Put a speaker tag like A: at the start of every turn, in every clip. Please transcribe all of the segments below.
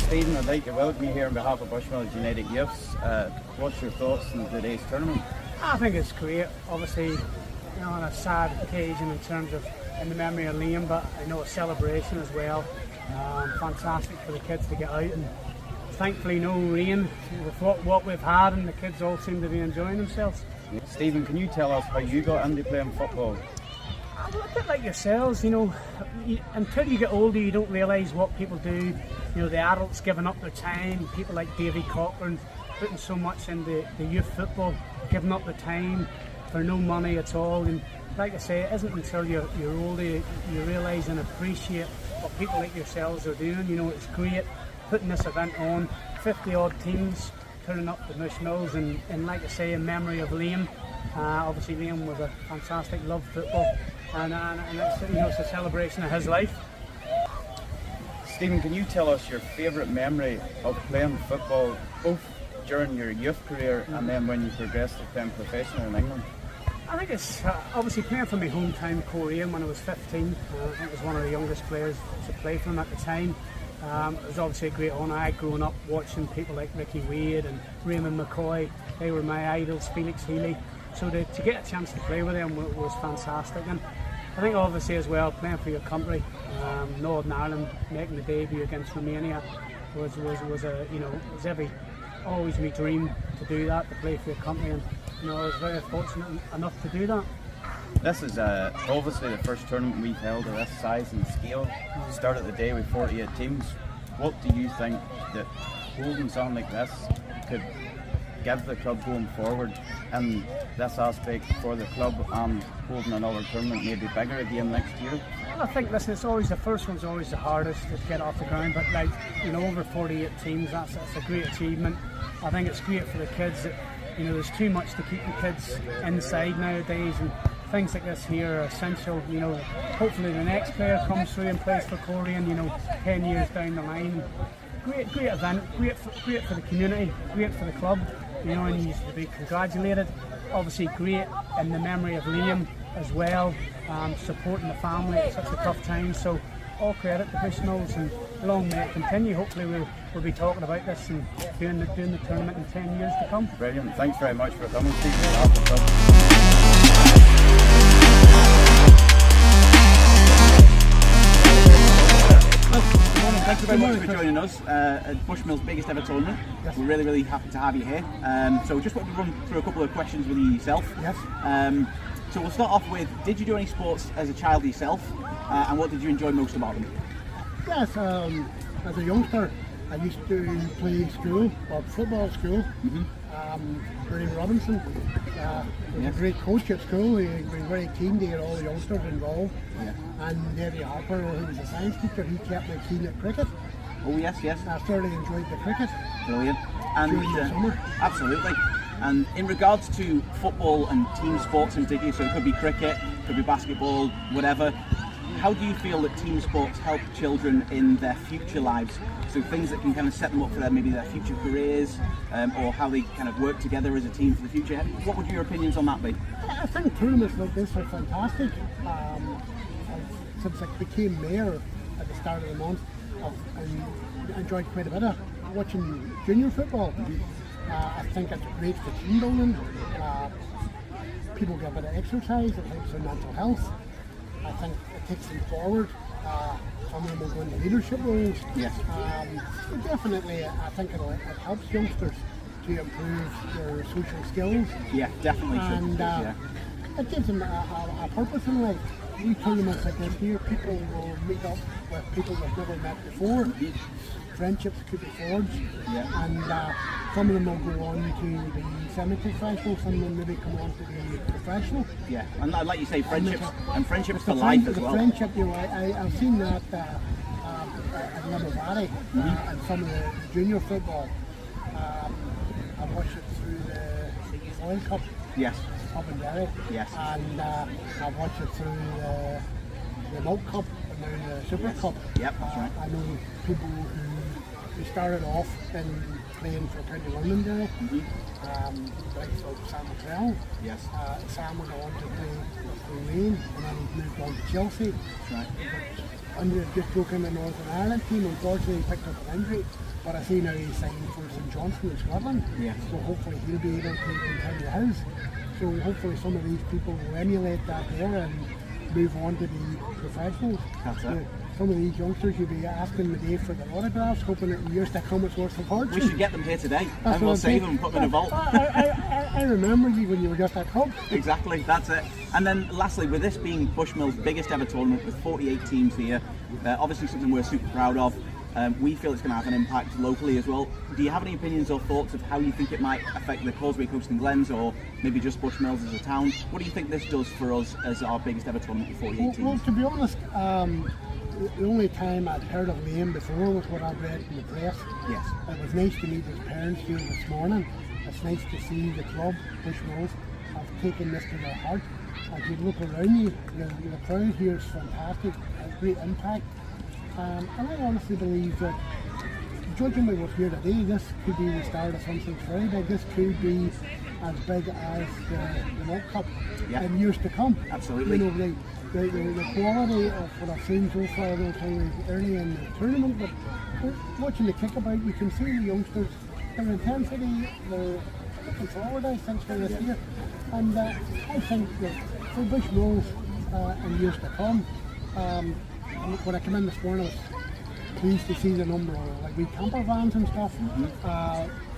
A: Stephen, I'd like to welcome you here on behalf of Bushmills United Youths. What's your thoughts on today's tournament?
B: I think it's great. Obviously, on a sad occasion in terms of in the memory of Liam, but I know a celebration as well. Fantastic for the kids to get out, and thankfully no rain with what we've had, and the kids all seem to be enjoying themselves.
A: Stephen, can you tell us how you got into playing football?
B: Well, a bit like yourselves, until you get older you don't realise what people do. The adults giving up their time, people like Davy Cochran putting so much into the youth football, giving up their time for no money at all. And like I say, it isn't until you're older you realise and appreciate what people like yourselves are doing. It's great putting this event on, 50 odd teams turning up to Bushmills, and like I say, in memory of Liam. Obviously Liam was a fantastic, loved football, and it's a celebration of his life.
A: Stephen, can you tell us your favourite memory of playing football, both during your youth career and then when you progressed to playing professional in England?
B: I think it's obviously playing for my hometown Korea when I was 15. I think I was one of the youngest players to play for them at the time. It was obviously a great honour. I'd grown up watching people like Ricky Wade and Raymond McCoy. They were my idols, Felix Healy. So to get a chance to play with them was fantastic. And I think obviously as well, playing for your country, Northern Ireland, making the debut against Romania was always my dream to do that, to play for your country, and I was very fortunate enough to do that.
A: This is obviously the first tournament we've held of this size and scale. Started the day with 48 teams. What do you think that holding something like this could give the club going forward in this aspect for the club, and holding another tournament maybe bigger again next year?
B: Well, I think it's always the first one's always the hardest to get off the ground, but over 48 teams, that's a great achievement. I think it's great for the kids that there's too much to keep the kids inside nowadays, and things like this here are essential. Hopefully the next player comes through and plays for Korean 10 years down the line. Great event, great for the community, great for the club, and he's to be congratulated. Obviously great in the memory of Liam, as well, supporting the family at such a tough time. So all credit to Bushmills, and long may it continue. Hopefully we'll be talking about this and doing the tournament in 10 years to come.
A: Brilliant. Thanks very much for coming, Steve. Thank you very much for joining us at Bushmills' biggest ever tournament.
C: Yes.
A: We're really, really happy to have you here. So just want to run through a couple of questions with you yourself.
C: Yes.
A: So we'll start off with, did you do any sports as a child yourself? And what did you enjoy most about them?
C: Yes, as a youngster, I used to play school, or football at school. Bernie Robinson was a great coach at school. He was very keen to get all the youngsters involved.
A: Yeah.
C: And Davy Harper, who was a science teacher, he kept me keen at cricket.
A: Oh yes, yes.
C: I thoroughly enjoyed the cricket.
A: Brilliant. And
C: During the summer.
A: absolutely. And in regards to football and team sports in particular, so it could be cricket, could be basketball, whatever, how do you feel that team sports help children in their future lives? So things that can kind of set them up for maybe their future careers, or how they kind of work together as a team for the future. What would your opinions on that be?
C: I think tournaments like this are fantastic. Since I became mayor at the start of the month, I've enjoyed quite a bit of watching junior football. I think it's great for team building. People get a bit of exercise, it helps their mental health. I think it takes them forward. Some of them will go into leadership roles.
A: Yes.
C: Definitely, I think it helps youngsters to improve their social skills.
A: Yeah, definitely.
C: And it gives them a purpose in life. These tournaments like this here, people will meet up with people they've never met before. Friendships could be forged.
A: Yeah.
C: And some of them will go on to be semi-professional, some of them maybe come on to be professional.
A: Yeah, and like you say, friendships and friendships
C: It's
A: for
C: the
A: life as well.
C: Friendship, you know, I've seen that at Level Valley and some of the junior football. I've watched it through the World Cup.
A: Yes.
C: Up in Derry.
A: Yes.
C: And I've watched it through the Milk Cup and now the Super Cup.
A: Yep, that's right.
C: I know people who started off in playing for County Londonderry, like Sam McCallum.
A: Yes.
C: Sam went on to play with Lane, and then he moved on to Chelsea.
A: That's right.
C: And just broke in the Northern Ireland team. Unfortunately, he picked up an injury, but I see now he's signed for St Johnstone in Scotland.
A: Yes.
C: So hopefully he'll be able to continue his. So hopefully some of these people will emulate that there and move on to be professionals.
A: That's it.
C: Some of these youngsters you'll be asking the day for their autographs, hoping that in years to come it's worth the fortune.
A: We should get them here today,
C: That's
A: and we'll
C: what I'm
A: save
C: saying.
A: them and put them in a vault.
C: I remember you when you were just at club.
A: Exactly, that's it. And then lastly, with this being Bushmills' biggest ever tournament with 48 teams here, obviously something we're super proud of. We feel it's going to have an impact locally as well. Do you have any opinions or thoughts of how you think it might affect the Causeway Coast and Glens, or maybe just Bushmills as a town? What do you think this does for us as our biggest ever tournament with 48 teams?
C: Well, to be honest, the only time I'd heard of Lane before was what I've read in the press.
A: Yes.
C: It was nice to meet his parents here this morning. It's nice to see the club, Bushmills, have taken this to their heart. As you look around you, the crowd here is fantastic, has great impact. And I honestly believe that, judging by what's here today, this could be the start of something very big. This could be as big as the World Cup in years to come.
A: Absolutely.
C: You know, the quality of what I've seen so far, those early in the tournament, but watching the kickabout, you can see the youngsters, their intensity, they're looking forward, I think, for this year. And I think that for Bushmills in years to come, when I came in this morning, I was pleased to see the number of like wee camper vans and stuff,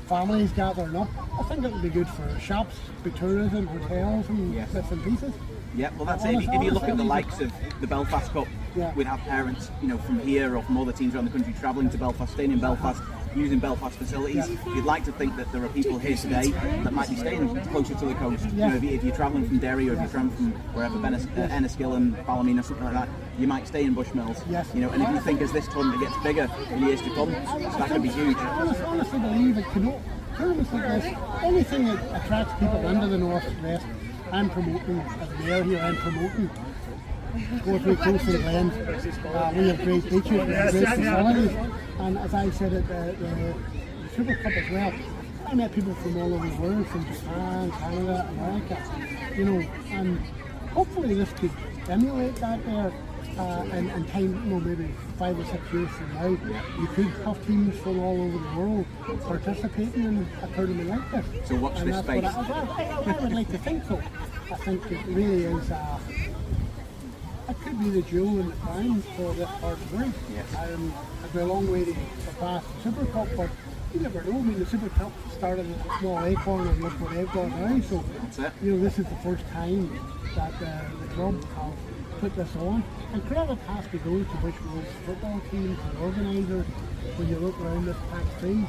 C: families gathering up. I think it would be good for shops, for tourism, hotels and bits and pieces.
A: Yeah, well that's it. If you look at the likes of the Belfast Cup, we'd have parents, you know, from here or from other teams around the country travelling to Belfast, staying in Belfast, using Belfast facilities. You'd like to think that there are people here today that might be staying closer to the coast. You know, if you're travelling from Derry or if you're travelling from wherever, Enniskillen, Ballymena, something like that, you might stay in Bushmills. You know, and if you think as this tournament gets bigger in years to come, that could be huge.
C: I honestly believe it could. Tournaments like this, anything that attracts people into the northwest, I'm promoting as mayor here. I'm promoting. Causeway Coast and Glens. We have great beaches, we have great facilities, and as I said at the Super Cup as well, I met people from all over the world, from Japan, Canada, America, you know, and hopefully this could emulate that there. In time, maybe 5 or 6 years from now, you could have teams from all over the world participating in a tournament like this.
D: So watch this space.
C: I would like to think so. I think it really is. It could be the jewel in the crown for this part of the world.
D: Yes.
C: It'd be a long way to surpass the Super Cup, but you never know. I mean, the Super Cup started as a small acorn, and look what they've got now. So, this is the first time that the club have put this on. And credit has to go to Bushmills football teams and organisers when you look around this packed field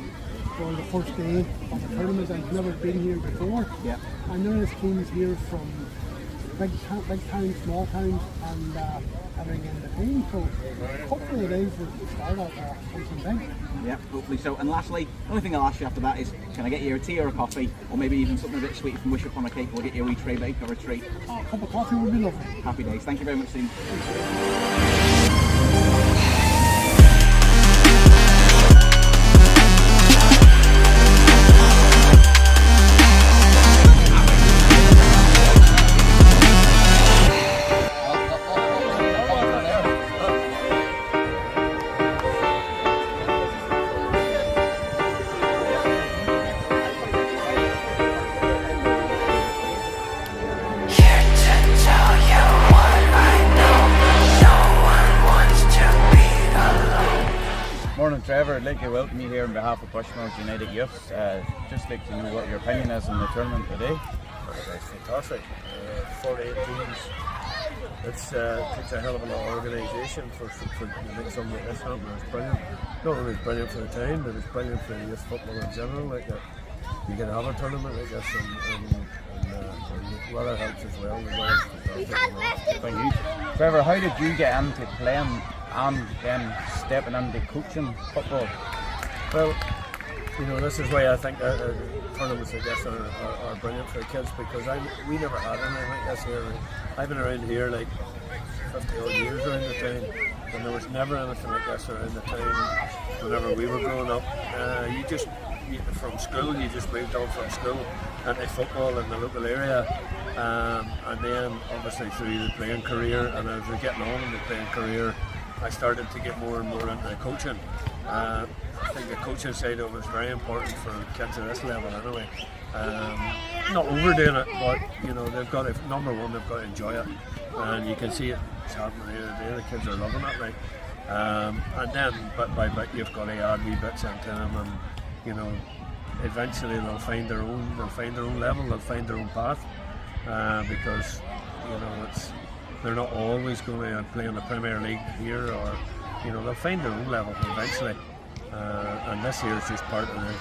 C: for the first day of the tournament. I've never been here before.
D: Yeah.
C: And there is teams here from big towns, small towns, and everything in between. So hopefully it is the start of something big.
D: Yeah, hopefully so. And lastly, the only thing I'll ask you after that is, can I get you a tea or a coffee, or maybe even something a bit sweet from Wish Upon a Cake? We'll get you a wee tray bake or a treat.
C: A cup of coffee would be lovely.
D: Happy days. Thank you very much, Steve.
A: Morning, Trevor. I'd like to welcome you here on behalf of Bushmills United Youths. Just like to know what your opinion is on the tournament today.
E: It's fantastic. 48 teams. It takes a hell of a lot of organisation for to make something like this happen. It's brilliant. Not only it's brilliant for the town, but it's brilliant for youth football in general. Like that, you can have a tournament like this, and weather helps as well. The weather's fantastic.
A: Thank you. Trevor, how did you get into playing and then stepping into coaching football?
E: Well, this is why I think tournaments like this are brilliant for the kids, because we never had anything like this here. I've been around here like 50 odd years around the town, and there was never anything like this around the town whenever we were growing up. From school, you just moved on from school into football in the local area, and then obviously through the playing career, and as we're getting on in the playing career, I started to get more and more into coaching. I think the coaching side of it was very important for kids at this level anyway. Not overdoing it, but they've got to, number one, they've got to enjoy it, and you can see it's happening today. The kids are loving it, like. And then bit by bit you've got to add wee bits into them, and eventually they'll find their own level, they'll find their own path, because they're not always going to play in the Premier League here, or they'll find their own level eventually, and this year is just part of the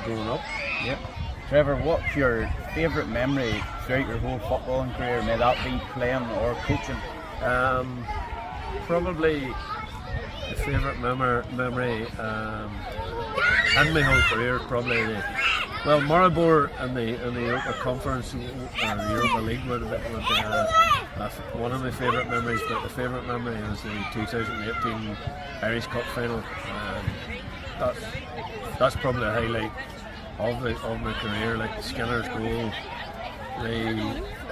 E: growing up.
A: Yep. Trevor, what's your favourite memory throughout your whole footballing career? May that be playing or coaching?
E: Probably the favourite memory in my whole career, probably Maribor in the Europa Conference or the Europa League would be one of my favourite memories, but the favourite memory was the 2018 Irish Cup final. That's probably the highlight of my career, like Skinner's goal,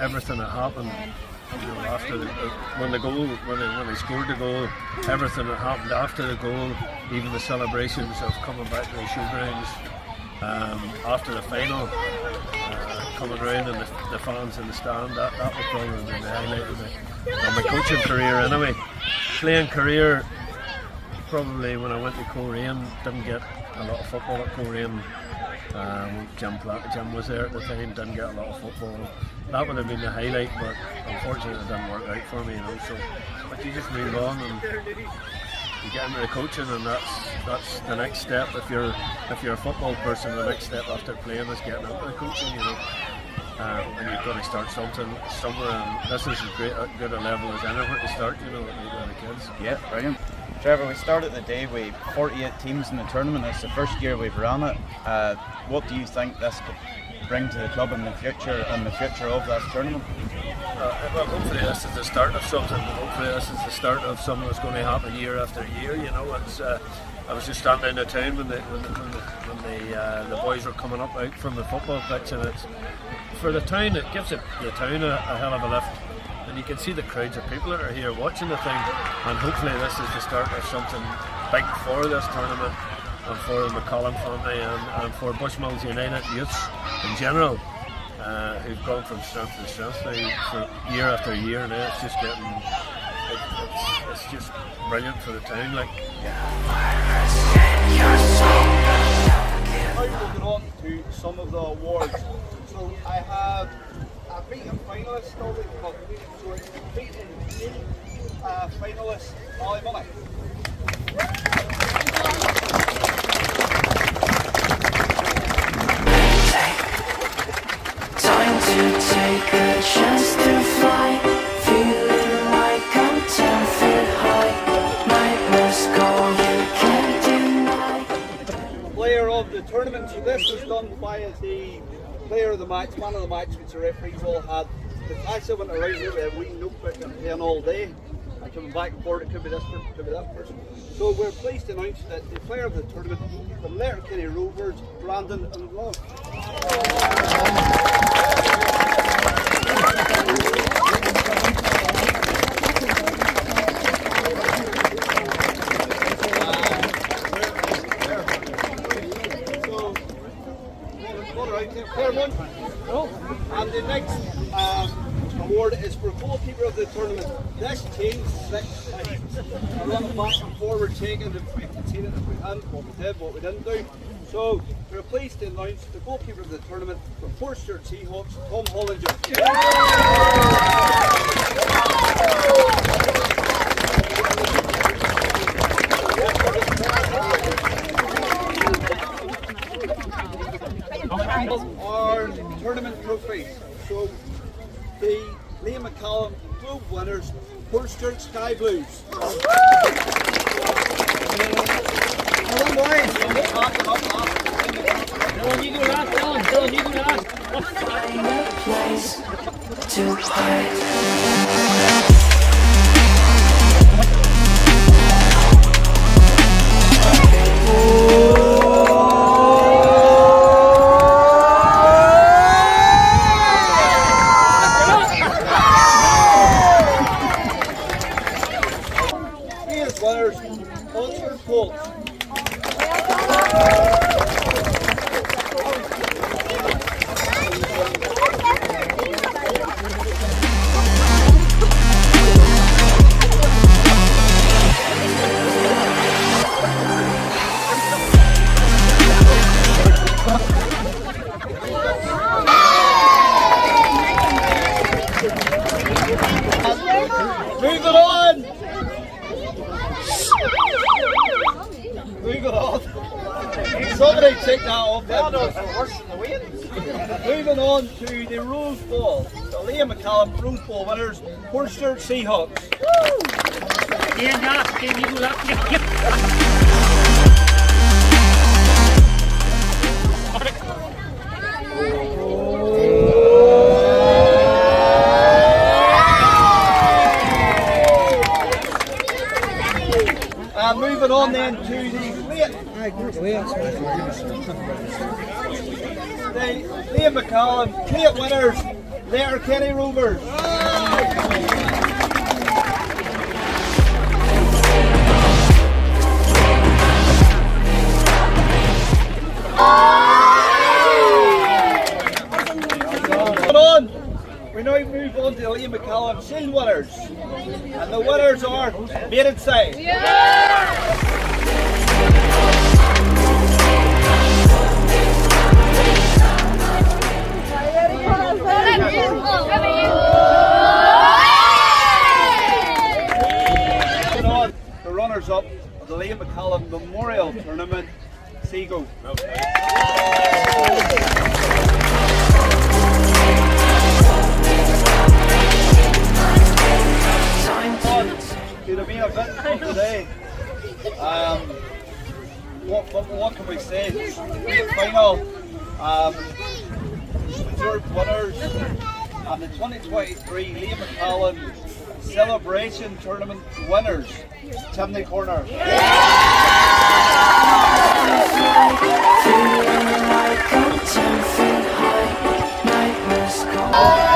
E: everything that happened. After when they scored the goal, everything that happened after the goal, even the celebrations of coming back to the showgrounds after the final, coming around and the fans in the stand, that was probably the highlight of my coaching career anyway. Playing career, probably when I went to Coleraine, didn't get a lot of football at Coleraine. Jim was there at the time, didn't get a lot of football. That would have been the highlight, but unfortunately it didn't work out for me, So, but you just move on and you get into the coaching, and that's the next step. If you're a football person, the next step after playing is getting into the coaching, and you've got to start something somewhere. And this is as good a level as anywhere to start, with the kids.
A: Yeah, brilliant. Trevor, we started the day with 48 teams in the tournament. It's the first year we've run it. What do you think this could bring to the club in the future and the future of this tournament?
E: Well, hopefully this is the start of something. Hopefully this is the start of something that's going to happen year after year. It's I was just standing in the town when the boys were coming up out from the football pitch, and it's for the town, it gives the town a hell of a lift. And you can see the crowds of people that are here watching the thing, and hopefully this is the start of something big for this tournament and for the McCallum family and for Bushmills United Youths in general, who've gone from strength to strength now for year after year. Now it's just getting, it's just brilliant for the town. Like.
F: Now moving on to some of the awards. So I have a beaten finalist, so it's beaten finalist, Molly Money.
G: Time to take a chance to fly, feeling like I'm 10 feet high. Nightmares call, you can't deny.
F: Player of the tournament, so this was done by the player of the match, man of the match, which the referees all had. The actually went around here with a wee notebook and pen all day, and coming back and forth, it could be this person, it could be that person. So we're pleased to announce that the player of the tournament from Letterkenny Rovers, Brandon and Love. And the next award is for goalkeeper of the tournament. This team, 6 times, running back and forward, taking the conceded if we hadn't, what we did, what we didn't do. So we're pleased to announce the goalkeeper of the tournament for Portstewart Seahawks, Tom Hollinger. Our tournament trophies. So the Liam McCallum Globe winners, Portstewart Sky Blues.
G: Place to hide.
F: Winners, Ulster Colts. Moving on. Moving on. Somebody take that off. Moving on to the Rose Bowl. The Liam McCallum Rose Bowl winners, Portstewart Seahawks. And moving on then to the Liam McCallum Plate winners, Letterkenny Rovers. We now move on to the Liam McCallum Shield winners, and the winners are Maiden Side. The runners-up of the Liam McCallum Memorial Tournament, Seagull. To the main event of today. What can we say? Great final. Reserve winners and the 2023 Liam McCallum Celebration Tournament winners, Chimney Corner.
G: Feeling like I'm 10 feet high. Nightmares I